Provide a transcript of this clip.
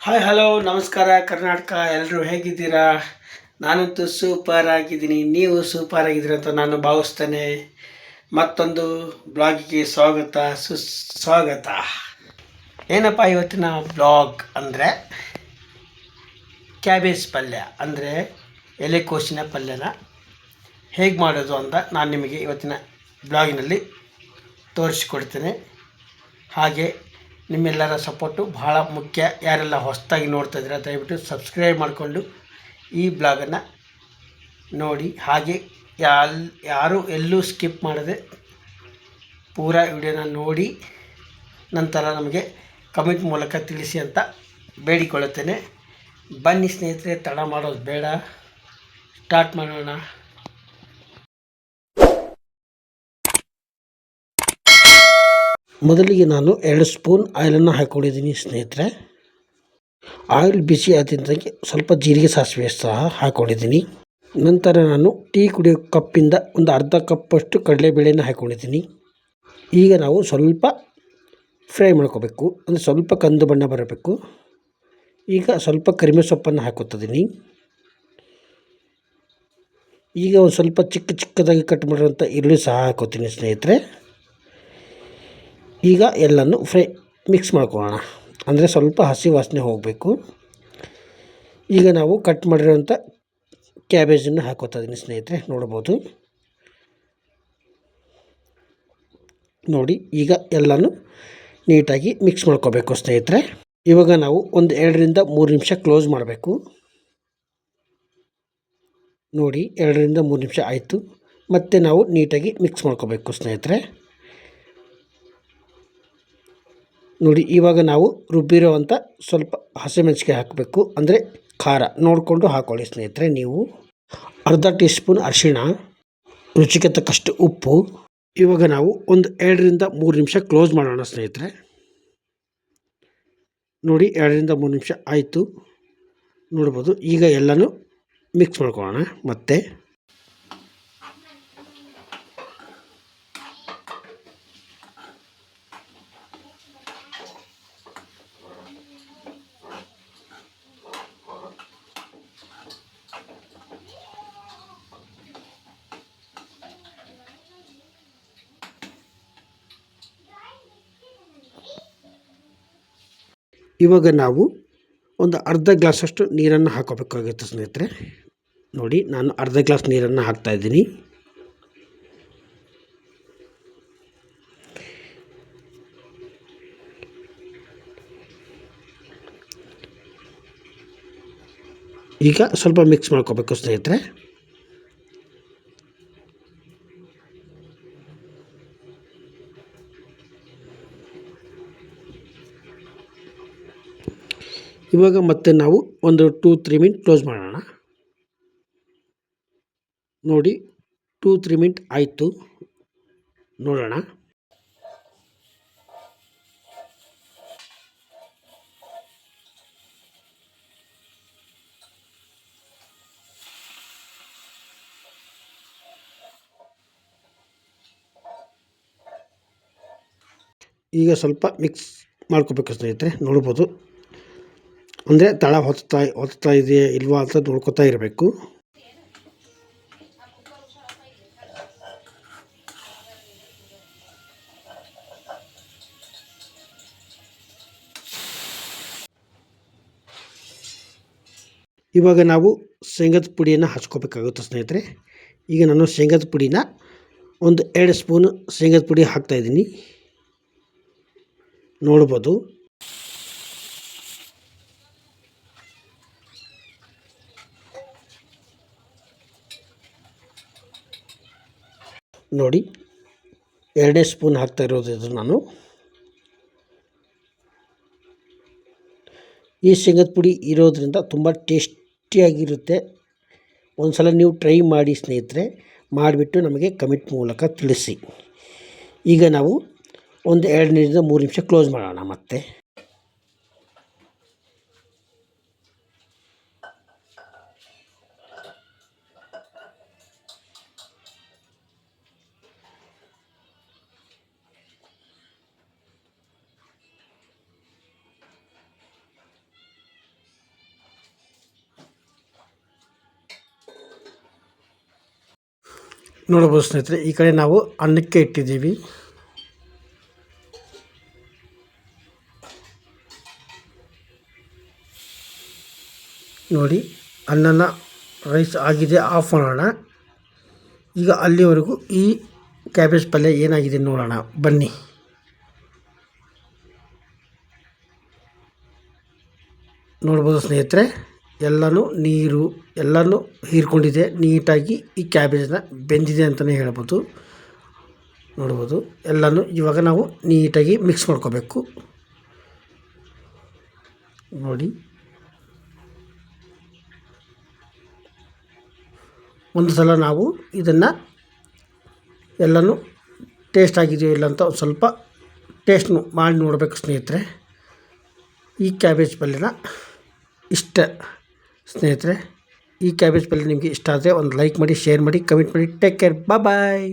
Hi hello ನಮಸ್ಕಾರ ಕರ್ನಾಟಕ. ಎಲ್ಲರೂ ಹೇಗಿದ್ದೀರಾ? ನಾನಂತೂ ಸೂಪರ್ ಆಗಿದ್ದೀನಿ. ನೀವು ಸೂಪರ್ ಆಗಿದ್ದೀರ ಅಂತ ನಾನು ಭಾವಿಸ್ತೇನೆ. ಮತ್ತೊಂದು ಬ್ಲಾಗಿಗೆ ಸುಸ್ವಾಗತ. ಏನಪ್ಪ ಇವತ್ತಿನ ಬ್ಲಾಗ್ ಅಂದರೆ ಕ್ಯಾಬೇಜ್ ಪಲ್ಯ ಅಂದರೆ ಎಲೆಕೋಸಿನ ಪಲ್ಯನ ಹೇಗೆ ಮಾಡೋದು ಅಂತ ನಾನು ನಿಮಗೆ ಇವತ್ತಿನ ಬ್ಲಾಗಿನಲ್ಲಿ ತೋರಿಸಿಕೊಡ್ತೇನೆ. ಹಾಗೆ ನಿಮ್ಮೆಲ್ಲರ ಸಪೋರ್ಟು ಬಹಳ ಮುಖ್ಯ. ಯಾರೆಲ್ಲ ಹೊಸದಾಗಿ ನೋಡ್ತಾ ಇದ್ದೀರಾ ದಯವಿಟ್ಟು ಸಬ್ಸ್ಕ್ರೈಬ್ ಮಾಡಿಕೊಂಡು ಈ ಬ್ಲಾಗನ್ನು ನೋಡಿ. ಹಾಗೆ ಯಾರು ಎಲ್ಲೂ ಸ್ಕಿಪ್ ಮಾಡದೆ ಪೂರಾ ವಿಡಿಯೋನ ನೋಡಿ ನಂತರ ನಮಗೆ ಕಮೆಂಟ್ ಮೂಲಕ ತಿಳಿಸಿ ಅಂತ ಬೇಡಿಕೊಳ್ಳುತ್ತೇನೆ. ಬನ್ನಿ ಸ್ನೇಹಿತರೆ, ತಡ ಮಾಡೋದು ಬೇಡ, ಸ್ಟಾರ್ಟ್ ಮಾಡೋಣ. ಮೊದಲಿಗೆ ನಾನು 2 ಸ್ಪೂನ್ ಆಯಿಲನ್ನು ಹಾಕ್ಕೊಂಡಿದ್ದೀನಿ ಸ್ನೇಹಿತರೆ. ಆಯಿಲ್ ಬಿಸಿ ಆದಂಗೆ ಸ್ವಲ್ಪ ಜೀರಿಗೆ ಸಾಸಿವೆ ಸಹ ಹಾಕ್ಕೊಂಡಿದ್ದೀನಿ. ನಂತರ ನಾನು ಟೀ ಕುಡಿಯೋ ಕಪ್ಪಿಂದ ಒಂದು ಅರ್ಧ ಕಪ್ಪಷ್ಟು ಕಡಲೆಬೇಳೆನ ಹಾಕ್ಕೊಂಡಿದ್ದೀನಿ. ಈಗ ನಾವು ಸ್ವಲ್ಪ ಫ್ರೈ ಮಾಡ್ಕೋಬೇಕು, ಅಂದರೆ ಸ್ವಲ್ಪ ಕಂದು ಬಣ್ಣ ಬರಬೇಕು. ಈಗ ಸ್ವಲ್ಪ ಕರಿಬೇವು ಸೊಪ್ಪನ್ನು ಹಾಕುತ್ತಿದ್ದೀನಿ. ಈಗ ಒಂದು ಸ್ವಲ್ಪ ಚಿಕ್ಕದಾಗಿ ಕಟ್ ಮಾಡಿರೋಂಥ ಈರುಳ್ಳಿ ಸಹ ಹಾಕೋತೀನಿ ಸ್ನೇಹಿತರೆ. ಈಗ ಎಲ್ಲನೂ ಮಿಕ್ಸ್ ಮಾಡ್ಕೊಳ್ಳೋಣ, ಅಂದರೆ ಸ್ವಲ್ಪ ಹಸಿ ವಾಸನೆ ಹೋಗಬೇಕು. ಈಗ ನಾವು ಕಟ್ ಮಾಡಿರೋಂಥ ಕ್ಯಾಬೇಜನ್ನು ಹಾಕೋತಾ ಇದ್ದೀನಿ ಸ್ನೇಹಿತರೆ, ನೋಡ್ಬೋದು ನೋಡಿ. ಈಗ ಎಲ್ಲನೂ ನೀಟಾಗಿ ಮಿಕ್ಸ್ ಮಾಡ್ಕೋಬೇಕು ಸ್ನೇಹಿತರೆ. ಇವಾಗ ನಾವು ಒಂದು 2ರಿಂದ 3 ನಿಮಿಷ ಕ್ಲೋಸ್ ಮಾಡಬೇಕು. ನೋಡಿ 2ರಿಂದ 3 ನಿಮಿಷ ಆಯಿತು. ಮತ್ತು ನಾವು ನೀಟಾಗಿ ಮಿಕ್ಸ್ ಮಾಡ್ಕೋಬೇಕು ಸ್ನೇಹಿತರೆ. ನೋಡಿ ಇವಾಗ ನಾವು ರುಬ್ಬಿರೋ ಅಂಥ ಸ್ವಲ್ಪ ಹಸಿಮೆಣಸಿಗೆ ಹಾಕಬೇಕು, ಅಂದರೆ ಖಾರ ನೋಡಿಕೊಂಡು ಹಾಕ್ಕೊಳ್ಳಿ ಸ್ನೇಹಿತರೆ. ನೀವು ಅರ್ಧ ಟೀ ಸ್ಪೂನ್ ಅರಿಶಿಣ, ರುಚಿಗೆ ತಕ್ಕಷ್ಟು ಉಪ್ಪು. ಇವಾಗ ನಾವು ಒಂದು 2ರಿಂದ 3 ನಿಮಿಷ ಕ್ಲೋಸ್ ಮಾಡೋಣ ಸ್ನೇಹಿತರೆ. ನೋಡಿ 2ರಿಂದ 3 ನಿಮಿಷ ಆಯಿತು, ನೋಡ್ಬೋದು. ಈಗ ಎಲ್ಲನೂ ಮಿಕ್ಸ್ ಮಾಡ್ಕೊಳ್ಳೋಣ. ಮತ್ತೆ ಇವಾಗ ನಾವು ಒಂದು ಅರ್ಧ ಗ್ಲಾಸಷ್ಟು ನೀರನ್ನು ಹಾಕೋಬೇಕಾಗುತ್ತೆ ಸ್ನೇಹಿತರೆ. ನೋಡಿ ನಾನು ಅರ್ಧ ಗ್ಲಾಸ್ ನೀರನ್ನು ಹಾಕ್ತಾಯಿದ್ದೀನಿ. ಈಗ ಸ್ವಲ್ಪ ಮಿಕ್ಸ್ ಮಾಡ್ಕೋಬೇಕು ಸ್ನೇಹಿತರೆ. ಇವಾಗ ಮತ್ತೆ ನಾವು ಒಂದು 2-3 ಮಿನಿಟ್ ಕ್ಲೋಸ್ ಮಾಡೋಣ. ನೋಡಿ 2-3 ಮಿನಿಟ್ ಆಯಿತು, ನೋಡೋಣ. ಈಗ ಸ್ವಲ್ಪ ಮಿಕ್ಸ್ ಮಾಡ್ಕೋಬೇಕು ಸ್ನೇಹಿತರೆ, ನೋಡ್ಬೋದು. ಅಂದರೆ ತಳ ಹೊತ್ತಾ ಇದೆಯಾ ಇಲ್ವಾ ಅಂತ ನೋಡ್ಕೊತಾ ಇರಬೇಕು. ಇವಾಗ ನಾವು ಶೇಂಗದ ಪುಡಿಯನ್ನು ಹಚ್ಕೋಬೇಕಾಗುತ್ತೆ ಸ್ನೇಹಿತರೆ. ಈಗ ನಾನು ಶೇಂಗದ ಪುಡಿನ ಒಂದು 2 ಸ್ಪೂನು ಶೇಂಗದ ಪುಡಿ ಹಾಕ್ತಾಯಿದ್ದೀನಿ, ನೋಡ್ಬೋದು. ನೋಡಿ 2 ಸ್ಪೂನ್ ಹಾಕ್ತಾ ಇರೋದು ನಾನು. ಈ ಶೇಂಗದ ಪುಡಿ ಇರೋದ್ರಿಂದ ತುಂಬ ಟೇಸ್ಟಿಯಾಗಿರುತ್ತೆ. ಒಂದು ಸಲ ನೀವು ಟ್ರೈ ಮಾಡಿ ಸ್ನೇಹಿತರೆ, ಮಾಡಿಬಿಟ್ಟು ನಮಗೆ ಕಮೆಂಟ್ ಮೂಲಕ ತಿಳಿಸಿ. ಈಗ ನಾವು ಒಂದು 2ರಿಂದ 3 ನಿಮಿಷ ಕ್ಲೋಸ್ ಮಾಡೋಣ. ಮತ್ತೆ ನೋಡ್ಬೋದು ಸ್ನೇಹಿತರೆ, ಈ ಕಡೆ ನಾವು ಅನ್ನಕ್ಕೆ ಇಟ್ಟಿದ್ದೀವಿ. ನೋಡಿ, ಅನ್ನನ ರೈಸ್ ಆಗಿದೆ, ಆಫ್ ಮಾಡೋಣ. ಈಗ ಅಲ್ಲಿವರೆಗೂ ಈ ಕ್ಯಾಬೇಜ್ ಪಲ್ಯ ಏನಾಗಿದೆ ನೋಡೋಣ ಬನ್ನಿ. ನೋಡ್ಬೋದು ಸ್ನೇಹಿತರೆ, ನೀರು ಎಲ್ಲನೂ ಹೀರ್ಕೊಂಡಿದೆ. ನೀಟಾಗಿ ಈ ಕ್ಯಾಬೇಜನ್ನ ಬೆಂದಿದೆ ಅಂತಲೇ ಹೇಳ್ಬೋದು. ನೋಡ್ಬೋದು, ಇವಾಗ ನಾವು ನೀಟಾಗಿ ಮಿಕ್ಸ್ ಮಾಡ್ಕೋಬೇಕು. ನೋಡಿ, ಒಂದು ಸಲ ನಾವು ಇದನ್ನು ಟೇಸ್ಟ್ ಆಗಿದೆಯೋ ಇಲ್ಲ ಅಂತ ಒಂದು ಸ್ವಲ್ಪ ಟೇಸ್ಟ್ ಮಾಡಿ ನೋಡಬೇಕು ಸ್ನೇಹಿತರೆ. ಈ ಕ್ಯಾಬೇಜ್ ಪಲ್ಯನ ಸ್ನೇಹಿತರೆ, ಈ ಕ್ಯಾಬೇಜ್ ಪಲ್ಯ ನಿಮಗೆ ಇಷ್ಟ ಆದರೆ ಒಂದು ಲೈಕ್ ಮಾಡಿ, ಶೇರ್ ಮಾಡಿ, ಕಮೆಂಟ್ ಮಾಡಿ. ಟೇಕ್ ಕೇರ್, ಬಾಯ್.